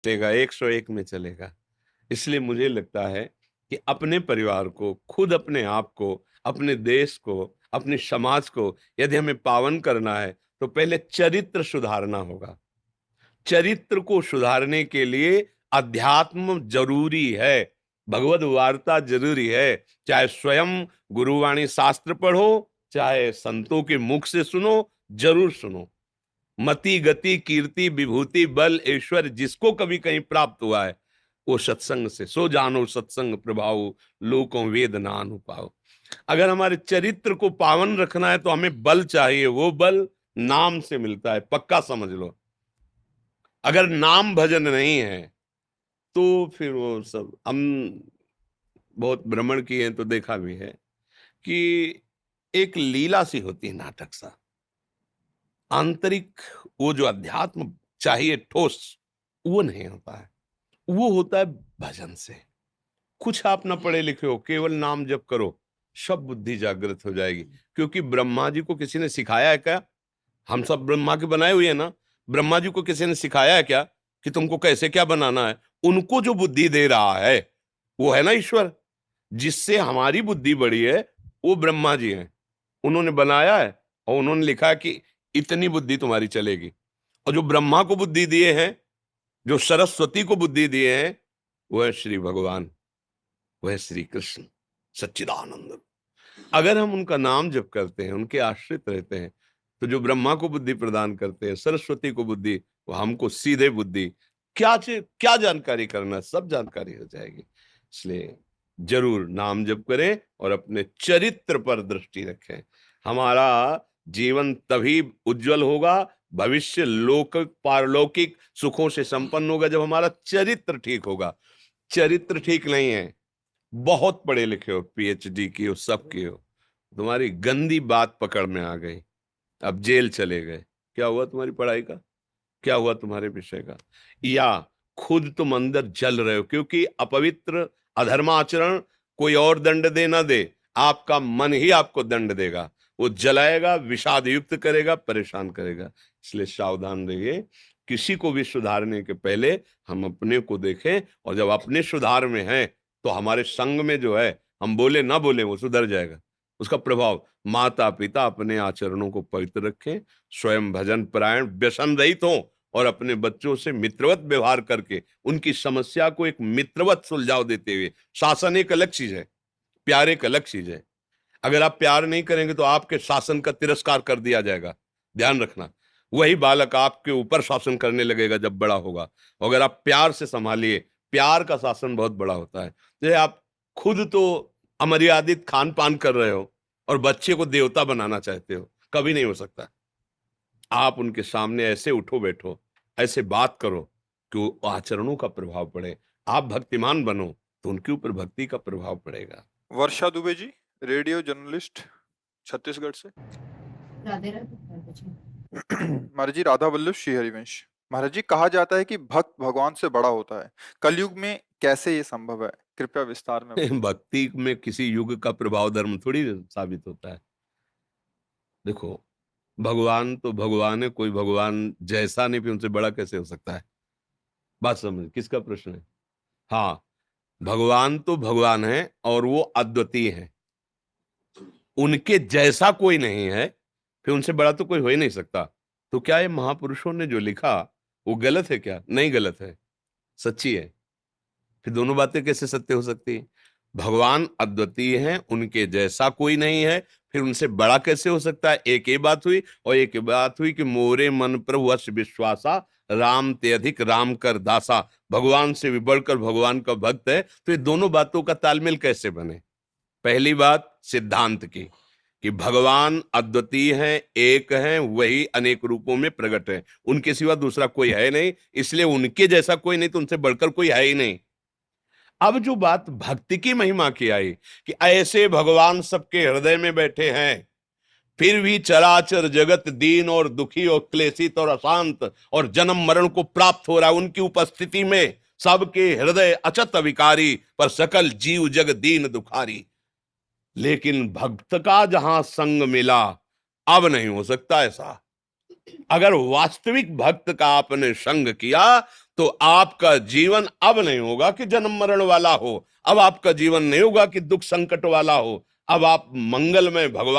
चलेगा, 101 में चलेगा। इसलिए मुझे लगता है कि अपने परिवार को, खुद अपने आप को, अपने देश को, अपने समाज को यदि हमें पावन करना है तो पहले चरित्र सुधारना होगा। चरित्र को सुधारने के लिए अध्यात्म जरूरी है, भगवद वार्ता जरूरी है। चाहे स्वयं गुरुवाणी शास्त्र पढ़ो, चाहे संतों के मुख से सुनो, जरूर सुनो। मति गति कीर्ति विभूति बल ऐश्वर्य जिसको कभी कहीं प्राप्त हुआ है, वो सत्संग से सो जानो सत्संग प्रभाव, लोकों वेद नानु पाओ। अगर हमारे चरित्र को पावन रखना है तो हमें बल चाहिए, वो बल नाम से मिलता है, पक्का समझ लो। अगर नाम भजन नहीं है तो फिर वो सब, हम बहुत भ्रमण किए हैं तो देखा भी है कि एक लीला सी होती है, नाटक सा। आंतरिक वो जो अध्यात्म चाहिए ठोस, वो नहीं होता है। वो होता है भजन से। कुछ आप ना पढ़े लिखे हो, केवल नाम जप करो, सब बुद्धि जागृत हो जाएगी। क्योंकि ब्रह्मा जी को किसी ने सिखाया है क्या? हम सब ब्रह्मा के बनाए हुए हैं ना। ब्रह्मा जी को किसी ने सिखाया है क्या कि तुमको कैसे क्या बनाना है? उनको जो बुद्धि दे रहा है वो है ना ईश्वर। जिससे हमारी बुद्धि बढ़ी है वो ब्रह्मा जी हैं। उन्होंने बनाया है और उन्होंने लिखा कि इतनी बुद्धि तुम्हारी चलेगी। और जो ब्रह्मा को बुद्धि दिए हैं, जो सरस्वती को बुद्धि दिए हैं, वह है श्री भगवान, वह है श्री कृष्ण सच्चिदानंद। अगर हम उनका नाम जप करते हैं, उनके आश्रित रहते हैं, तो जो ब्रह्मा को बुद्धि प्रदान करते हैं, सरस्वती को बुद्धि, वो हमको सीधे बुद्धि, क्या जानकारी करना, सब जानकारी हो जाएगी। इसलिए जरूर नाम जप करें और अपने चरित्र पर दृष्टि रखें। हमारा जीवन तभी उज्जवल होगा, भविष्य लोक पारलौकिक सुखों से संपन्न होगा, जब हमारा चरित्र ठीक होगा। चरित्र ठीक नहीं है, बहुत पढ़े लिखे हो, पीएचडी की हो, सब की हो, तुम्हारी गंदी बात पकड़ में आ गई, अब जेल चले गए, क्या हुआ तुम्हारी पढ़ाई का? क्या हुआ तुम्हारे विषय का? या खुद तुम अंदर जल रहे हो, क्योंकि अपवित्र अधर्माचरण कोई और दंड दे ना दे, आपका मन ही आपको दंड देगा। वो जलाएगा, विषाद युक्त करेगा, परेशान करेगा। इसलिए सावधान रहिए। किसी को भी सुधारने के पहले हम अपने को देखें, और जब अपने सुधार में हैं तो हमारे संग में जो है, हम बोले ना बोले, वो सुधर जाएगा। उसका प्रभाव, माता पिता अपने आचरणों को पवित्र रखें, स्वयं भजन परायण व्यसन रहित हों, और अपने बच्चों से मित्रवत व्यवहार करके उनकी समस्या को एक मित्रवत सुलझाव देते हुए, शासन एक अलग चीज है, प्यार एक अलग चीज है। अगर आप प्यार नहीं करेंगे तो आपके शासन का तिरस्कार कर दिया जाएगा, ध्यान रखना। वही बालक आपके ऊपर शासन करने लगेगा जब बड़ा होगा। अगर आप प्यार से संभालिए, प्यार का शासन बहुत बड़ा होता है। जैसे आप खुद तो अमर्यादित खान पान कर रहे हो और बच्चे को देवता बनाना चाहते हो, कभी नहीं हो सकता। आप उनके सामने ऐसे उठो बैठो, ऐसे बात करो कि वो आचरणों का प्रभाव पड़े। आप भक्तिमान बनो तो उनके ऊपर भक्ति का प्रभाव पड़ेगा। वर्षा दुबे जी, रेडियो जर्नलिस्ट, छत्तीसगढ़ से। राधे राधे जी। महाराज जी, राधा वल्लभ श्री हरिवंश। महाराज जी, कहा जाता है कि भक्त भगवान से बड़ा होता है। कलयुग में कैसे ये संभव है? कृपया विस्तार में बताइए। भक्ति में किसी युग का प्रभाव धर्म थोड़ी साबित होता है। देखो, भगवान तो भगवान है, कोई भगवान जैसा नहीं, फिर उनसे बड़ा कैसे हो सकता है? बात समझ, किसका प्रश्न है? हाँ, भगवान तो भगवान है और वो अद्वितीय है, उनके जैसा कोई नहीं है, फिर उनसे बड़ा तो कोई हो ही नहीं सकता। तो क्या ये महापुरुषों ने जो लिखा वो गलत है क्या? नहीं गलत है, सच्ची है। फिर दोनों बातें कैसे सत्य हो सकती है? भगवान अद्वितीय हैं, उनके जैसा कोई नहीं है, फिर उनसे बड़ा कैसे हो सकता है? एक ये बात हुई, और एक बात हुई कि मोरे मन प्रभु वश विश्वासा, राम ते अधिक राम कर दासा। भगवान से भी बढ़कर भगवान का भक्त है, तो ये दोनों बातों का तालमेल कैसे बने? पहली बात सिद्धांत की, कि भगवान अद्वितीय हैं, एक हैं, वही अनेक रूपों में प्रकट है, उनके सिवा दूसरा कोई है नहीं, इसलिए उनके जैसा कोई नहीं, तो उनसे बढ़कर कोई है ही नहीं। अब जो बात भक्ति की महिमा की आई, कि ऐसे भगवान सबके हृदय में बैठे हैं, फिर भी चराचर जगत दीन और दुखी और क्लेशित और अशांत और जन्म मरण को प्राप्त हो रहा है, उनकी उपस्थिति में सबके हृदय अचत विकारी, पर सकल जीव जग दीन दुखारी। लेकिन भक्त का जहां संग मिला, अब नहीं हो सकता ऐसा। अगर वास्तविक भक्त का आपने संग किया तो आपका जीवन अब नहीं होगा कि जन्म मरण वाला हो, अब आपका जीवन नहीं होगा कि दुख संकट वाला हो, अब आप मंगल में भगवान